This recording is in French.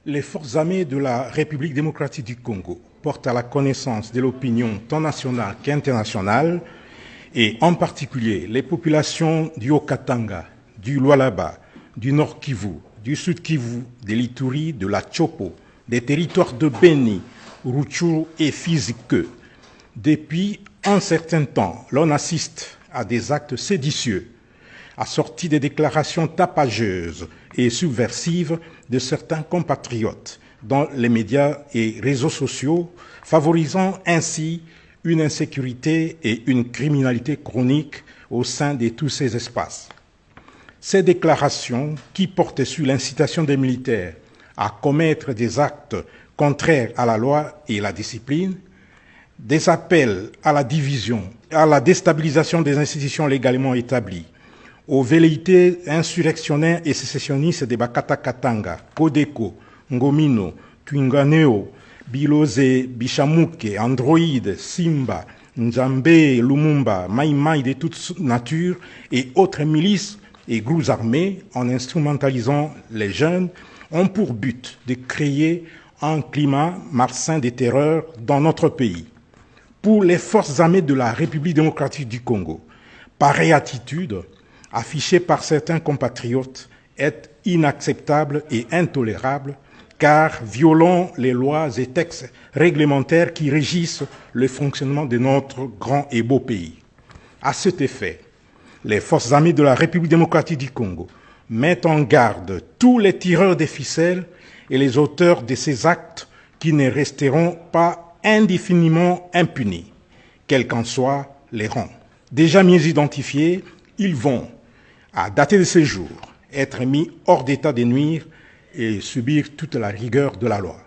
Les forces armées de la République démocratique du Congo portent à la connaissance de l'opinion tant nationale qu'internationale, et en particulier les populations du Haut-Katanga, du Lualaba, du Nord Kivu, du Sud Kivu, de l'Ituri, de la Tchopo, des territoires de Beni, Rutshuru et Fizi que, depuis un certain temps, l'on assiste à des actes séditieux, assortis des déclarations tapageuses et subversives de certains compatriotes dans les médias et réseaux sociaux, favorisant ainsi une insécurité et une criminalité chronique au sein de tous ces espaces. Ces déclarations, qui portaient sur l'incitation des militaires à commettre des actes contraires à la loi et la discipline, des appels à la division, à la déstabilisation des institutions légalement établies, aux velléités insurrectionnaires et sécessionnistes des Bakata Katanga, Kodeko, Ngomino, Twinganeo, Bilose, Bishamuke, Android, Simba, Nzambe, Lumumba, Maïmaï de toute nature et autres milices et groupes armés, en instrumentalisant les jeunes, ont pour but de créer un climat malsain de terreur dans notre pays. Pour les forces armées de la République démocratique du Congo, pareille attitude, affichée par certains compatriotes, est inacceptable et intolérable, car violant les lois et textes réglementaires qui régissent le fonctionnement de notre grand et beau pays. À cet effet, les forces armées de la République démocratique du Congo mettent en garde tous les tireurs des ficelles et les auteurs de ces actes qui ne resteront pas indéfiniment impunis, quels qu'en soient les rangs. Déjà mieux identifiés, ils vont, à dater de ce jour, être mis hors d'état de nuire et subir toute la rigueur de la loi.